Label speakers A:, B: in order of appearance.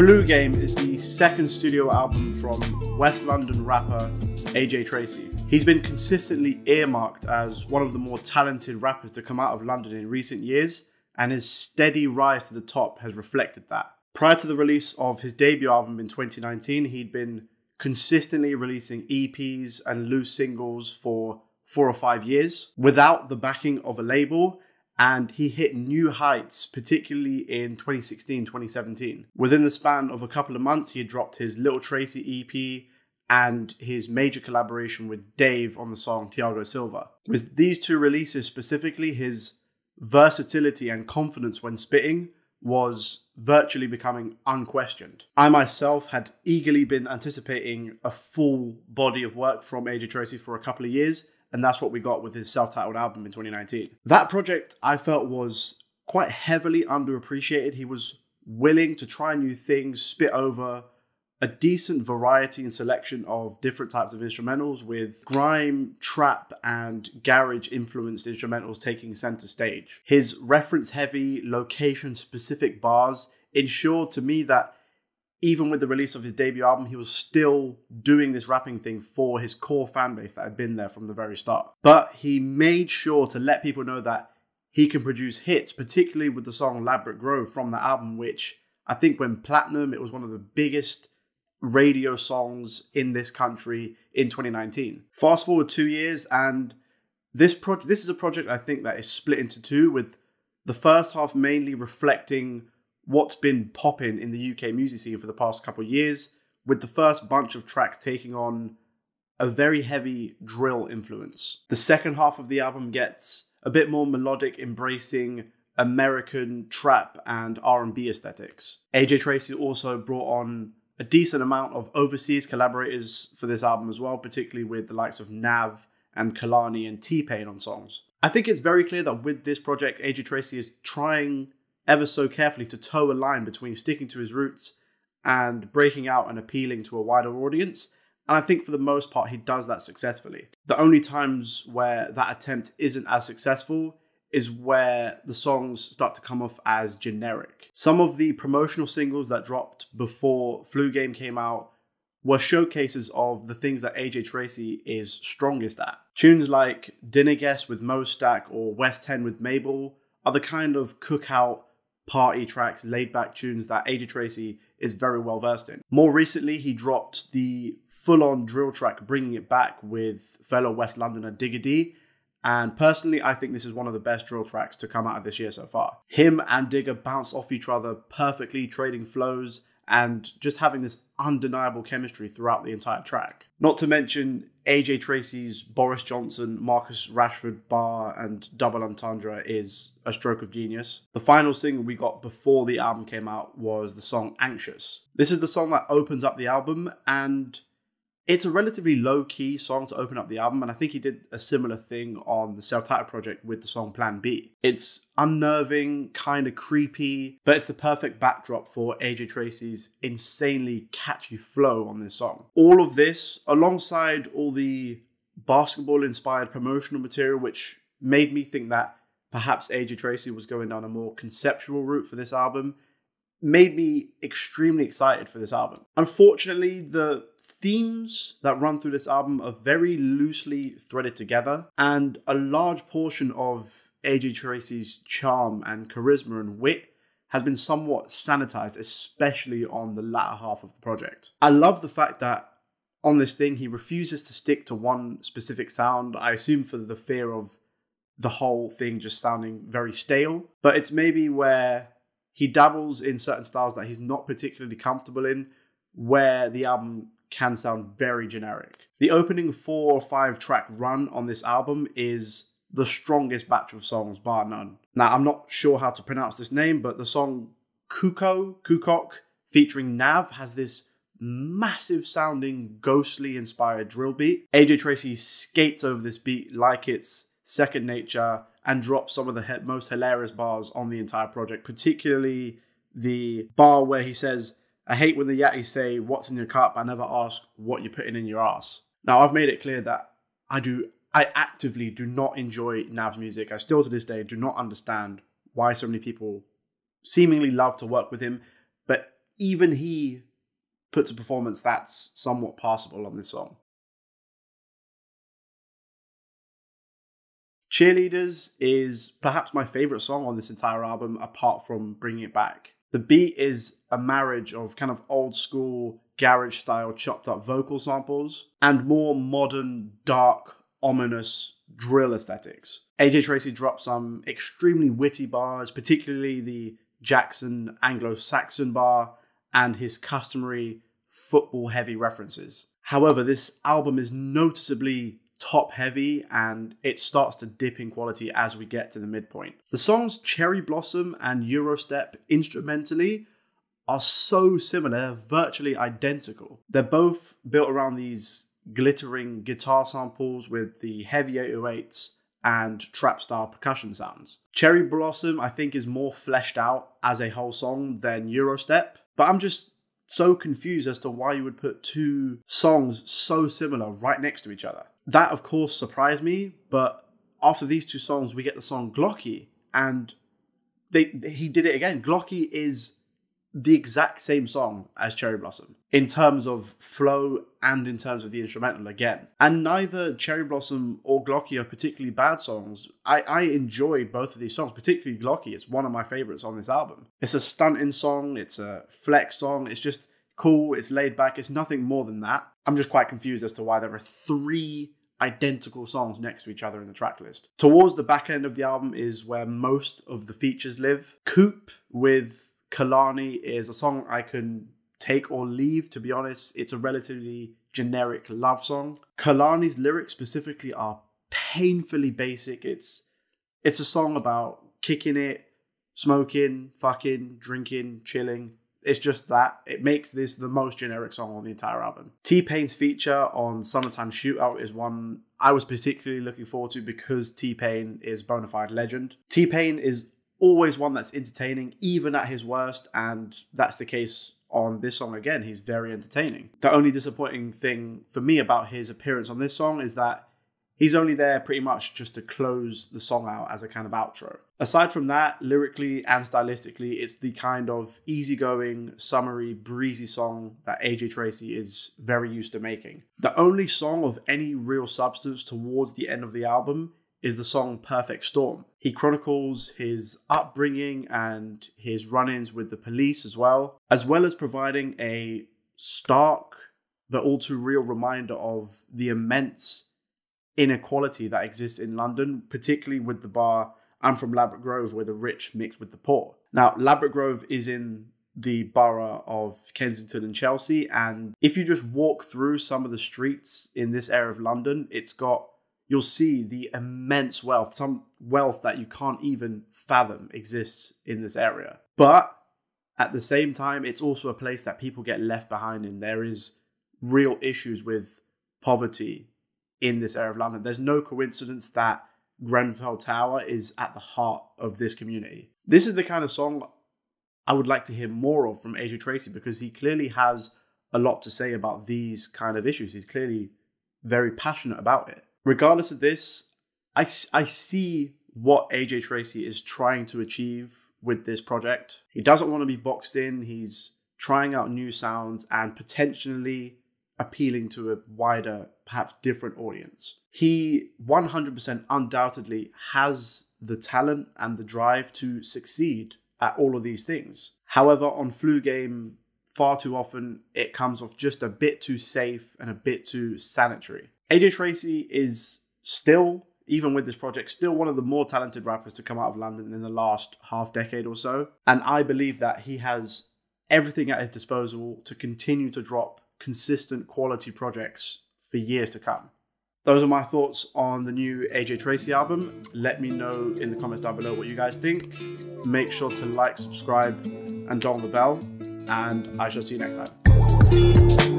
A: Flu Game is the second studio album from West London rapper AJ Tracey. He's been consistently earmarked as one of the more talented rappers to come out of London in recent years, and his steady rise to the top has reflected that. Prior to the release of his debut album in 2019, he'd been consistently releasing EPs and loose singles for 4 or 5 years without the backing of a label, and he hit new heights, particularly in 2016, 2017. Within the span of a couple of months, he had dropped his Little Tracey EP and his major collaboration with Dave on the song Thiago Silva. With these two releases specifically, his versatility and confidence when spitting was virtually becoming unquestioned. I myself had eagerly been anticipating a full body of work from AJ Tracey for a couple of years, and that's what we got with his self-titled album in 2019. That project, I felt, was quite heavily underappreciated. He was willing to try new things, spit over a decent variety and selection of different types of instrumentals, with grime, trap, and garage-influenced instrumentals taking center stage. His reference-heavy, location-specific bars ensured to me that even with the release of his debut album, he was still doing this rapping thing for his core fan base that had been there from the very start. But he made sure to let people know that he can produce hits, particularly with the song Labrador Grove from the album, which I think went platinum. It was one of the biggest radio songs in this country in 2019. Fast forward 2 years, and this is a project I think that is split into two, with the first half mainly reflecting what's been popping in the UK music scene for the past couple of years, with the first bunch of tracks taking on a very heavy drill influence. The second half of the album gets a bit more melodic, embracing American trap and R&B aesthetics. AJ Tracey also brought on a decent amount of overseas collaborators for this album as well, particularly with the likes of Nav and Kalani and T-Pain on songs. I think it's very clear that with this project, AJ Tracey is trying ever so carefully to toe a line between sticking to his roots and breaking out and appealing to a wider audience. And I think for the most part, he does that successfully. The only times where that attempt isn't as successful is where the songs start to come off as generic. Some of the promotional singles that dropped before Flu Game came out were showcases of the things that AJ Tracey is strongest at. Tunes like Dinner Guest with Mo Stack or West End with Mabel are the kind of cookout, party tracks, laid-back tunes that AJ Tracey is very well versed in. More recently, he dropped the full-on drill track Bringing It Back with fellow West Londoner Digga D, and personally, I think this is one of the best drill tracks to come out of this year so far. Him and Digga bounce off each other perfectly, trading flows, and just having this undeniable chemistry throughout the entire track. Not to mention AJ Tracey's Boris Johnson, Marcus Rashford bar and double entendre is a stroke of genius. The final single we got before the album came out was the song Anxious. This is the song that opens up the album, and it's a relatively low-key song to open up the album, and I think he did a similar thing on the self-titled project with the song Plan B. It's unnerving, kind of creepy, but it's the perfect backdrop for AJ Tracey's insanely catchy flow on this song. All of this, alongside all the basketball-inspired promotional material, which made me think that perhaps AJ Tracey was going down a more conceptual route for this album, made me extremely excited for this album. Unfortunately, the themes that run through this album are very loosely threaded together, and a large portion of AJ Tracey's charm and charisma and wit has been somewhat sanitized, especially on the latter half of the project. I love the fact that on this thing, he refuses to stick to one specific sound, I assume for the fear of the whole thing just sounding very stale, but it's maybe where he dabbles in certain styles that he's not particularly comfortable in, where the album can sound very generic. The opening 4 or 5 track run on this album is the strongest batch of songs, bar none. Now, I'm not sure how to pronounce this name, but the song Kukok, featuring Nav, has this massive sounding, ghostly inspired drill beat. AJ Tracey skates over this beat like it's second nature and drops some of the most hilarious bars on the entire project, particularly the bar where he says, "I hate when the yatties say, 'What's in your cup?' I never ask what you're putting in your ass." Now, I've made it clear that I actively do not enjoy Nav's music. I still to this day do not understand why so many people seemingly love to work with him. But even he puts a performance that's somewhat passable on this song. Cheerleaders is perhaps my favourite song on this entire album, apart from Bringing It Back. The beat is a marriage of kind of old school garage style chopped up vocal samples and more modern, dark, ominous drill aesthetics. AJ Tracey dropped some extremely witty bars, particularly the Jackson Anglo-Saxon bar and his customary football heavy references. However, this album is noticeably top heavy and it starts to dip in quality as we get to the midpoint. The songs Cherry Blossom and Eurostep instrumentally are so similar, they're virtually identical. They're both built around these glittering guitar samples with the heavy 808s and trap style percussion sounds. Cherry Blossom I think is more fleshed out as a whole song than Eurostep, but I'm just so confused as to why you would put two songs so similar right next to each other. That, of course, surprised me, but after these two songs, we get the song Glocky, and he did it again. Glocky is the exact same song as Cherry Blossom, in terms of flow and in terms of the instrumental again. And neither Cherry Blossom or Glocky are particularly bad songs. I enjoy both of these songs, particularly Glocky. It's one of my favorites on this album. It's a stunting song, it's a flex song, it's just cool, it's laid back, it's nothing more than that. I'm just quite confused as to why there are three identical songs next to each other in the track list. Towards the back end of the album is where most of the features live. Coop with Kalani is a song I can take or leave, to be honest. It's a relatively generic love song. Kalani's lyrics specifically are painfully basic. It's a song about kicking it, smoking, fucking, drinking, chilling. It's just that. It makes this the most generic song on the entire album. T-Pain's feature on Summertime Shootout is one I was particularly looking forward to because T-Pain is bona fide legend. T-Pain is always one that's entertaining, even at his worst, and that's the case on this song again. He's very entertaining. The only disappointing thing for me about his appearance on this song is that he's only there pretty much just to close the song out as a kind of outro. Aside from that, lyrically and stylistically, it's the kind of easygoing, summery, breezy song that AJ Tracey is very used to making. The only song of any real substance towards the end of the album is the song Perfect Storm. He chronicles his upbringing and his run-ins with the police as well as providing a stark but all too real reminder of the immense inequality that exists in London, particularly with the bar "I'm from Ladbroke Grove, where the rich mix with the poor." Now, Ladbroke Grove is in the borough of Kensington and Chelsea, and if you just walk through some of the streets in this area of London, you'll see the immense wealth, some wealth that you can't even fathom exists in this area. But at the same time, it's also a place that people get left behind in. There is real issues with poverty in this area of London. There's no coincidence that Grenfell Tower is at the heart of this community. This is the kind of song I would like to hear more of from AJ Tracey because he clearly has a lot to say about these kind of issues. He's clearly very passionate about it. Regardless of this, I see what AJ Tracey is trying to achieve with this project. He doesn't want to be boxed in. He's trying out new sounds and potentially appealing to a wider, perhaps different audience. He 100% undoubtedly has the talent and the drive to succeed at all of these things. However, on Flu Game, far too often it comes off just a bit too safe and a bit too sanitary. AJ Tracey is still, even with this project, still one of the more talented rappers to come out of London in the last half decade or so. And I believe that he has everything at his disposal to continue to drop consistent quality projects for years to come. Those are my thoughts on the new AJ Tracey album. Let me know in the comments down below what you guys think. Make sure to like, subscribe, and dong the bell. And I shall see you next time.